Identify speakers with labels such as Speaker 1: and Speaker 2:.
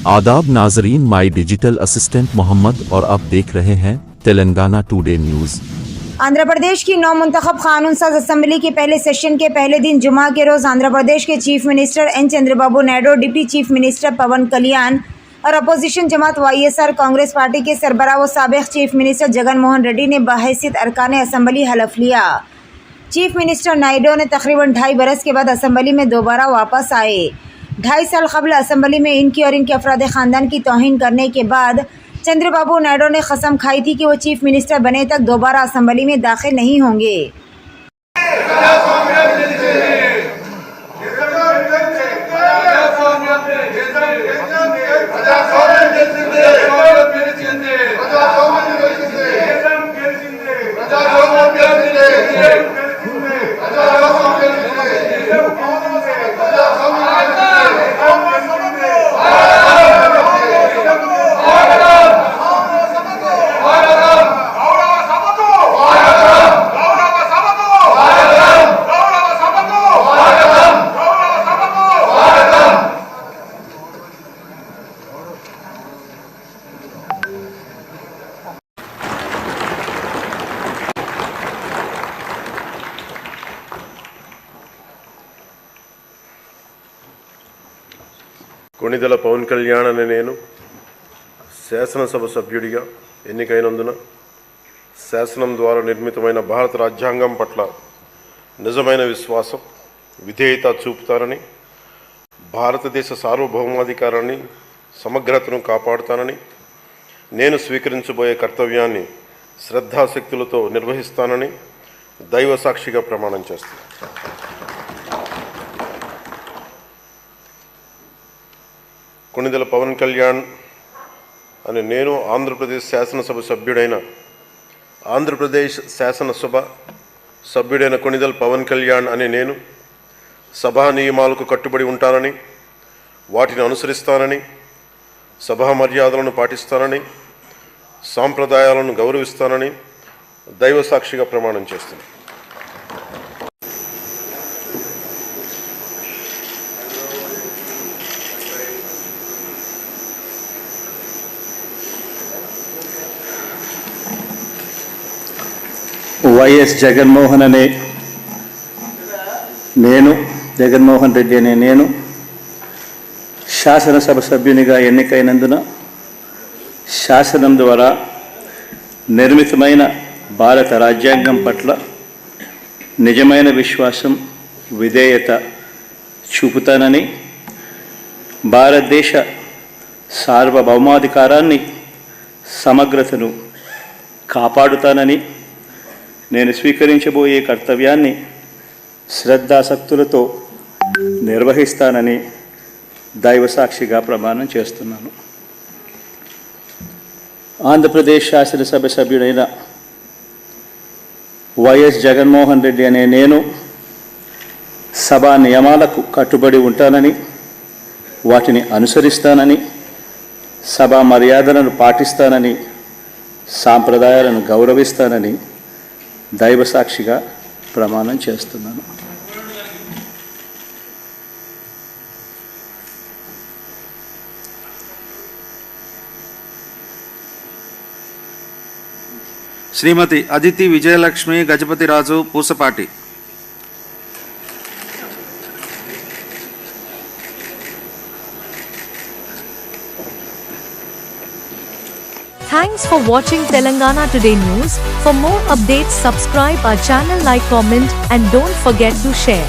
Speaker 1: आदाब नाजरीन, my digital assistant Mohammad और आप देख रहे हैं तेलंगाना टुडे न्यूज़।
Speaker 2: आंध्र प्रदेश की नौ मुंतखब कानून साज असम्बली के पहले सेशन के पहले दिन जुमा के रोज आंध्र प्रदेश के chief minister N Chandrababu Naidu, deputy chief minister Pawan Kalyan और अपोजिशन जमात YSR कांग्रेस पार्टी के सरबराह व साबिक चीफ मिनिस्टर जगन मोहन रेड्डी ने बहैसियत अरकान असम्बली हलफ लिया। चीफ मिनिस्टर नायडू ने तकरीबन 2.5 बरस के बाद असम्बली में दोबारा वापस आए। 2.5 साल कबल असम्बली में इनकी और इनके अफराद ख़ानदान की तौहीन करने के बाद चंद्रबाबू नायडू ने कसम खाई थी कि वो चीफ मिनिस्टर बने तक दोबारा असम्बली में दाखिल नहीं होंगे।
Speaker 3: కొణిదెల పవన్ కళ్యాణ్ అనే నేను శాసనసభ సభ్యుడిగా ఎన్నికైనందున శాసనం ద్వారా నిర్మితమైన భారత రాజ్యాంగం పట్ల నిజమైన విశ్వాసం, విధేయత చూపుతానని, భారతదేశ సార్వభౌమాధికారాన్ని, సమగ్రతను కాపాడుతానని, నేను స్వీకరించబోయే కర్తవ్యాన్ని శ్రద్ధాశక్తులతో నిర్వహిస్తానని దైవ సాక్షిగా ప్రమాణం చేస్తాను. కొణిదెల పవన్ కళ్యాణ్ అని నేను ఆంధ్రప్రదేశ్ శాసనసభ సభ్యుడైన కొణిదెల పవన్ కళ్యాణ్ అని నేను సభా నియమాలకు కట్టుబడి ఉంటానని, వాటిని అనుసరిస్తానని, సభా మర్యాదలను పాటిస్తానని, సాంప్రదాయాలను గౌరవిస్తానని దైవ సాక్షిగా ప్రమాణం చేస్తున్నాను.
Speaker 4: వైఎస్ జగన్మోహన్ రెడ్డి అనే నేను శాసనసభ సభ్యునిగా ఎన్నికైనందున శాసనం ద్వారా నిర్మితమైన భారత రాజ్యాంగం పట్ల నిజమైన విశ్వాసం, విధేయత చూపుతానని, భారతదేశ సార్వభౌమాధికారాన్ని, సమగ్రతను కాపాడుతానని, నేను స్వీకరించబోయే కర్తవ్యాన్ని శ్రద్ధాశక్తులతో నిర్వహిస్తానని దైవ సాక్షిగా ప్రమాణం చేస్తున్నాను. ఆంధ్రప్రదేశ్ శాసనసభ సభ్యుడైన వైఎస్ జగన్మోహన్ రెడ్డి అనే నేను సభా నియమాలకు కట్టుబడి ఉంటానని, వాటిని అనుసరిస్తానని, సభా మర్యాదలను పాటిస్తానని, సాంప్రదాయాలను గౌరవిస్తానని దైవ సాక్షిగా ప్రమాణం చేస్తున్నాను.
Speaker 5: శ్రీమతి Aditi Vijayalakshmi Gajapathiraju Pusapati.
Speaker 6: Thanks for watching Telangana Today News. For more updates, subscribe our channel, like, comment, and don't forget to share.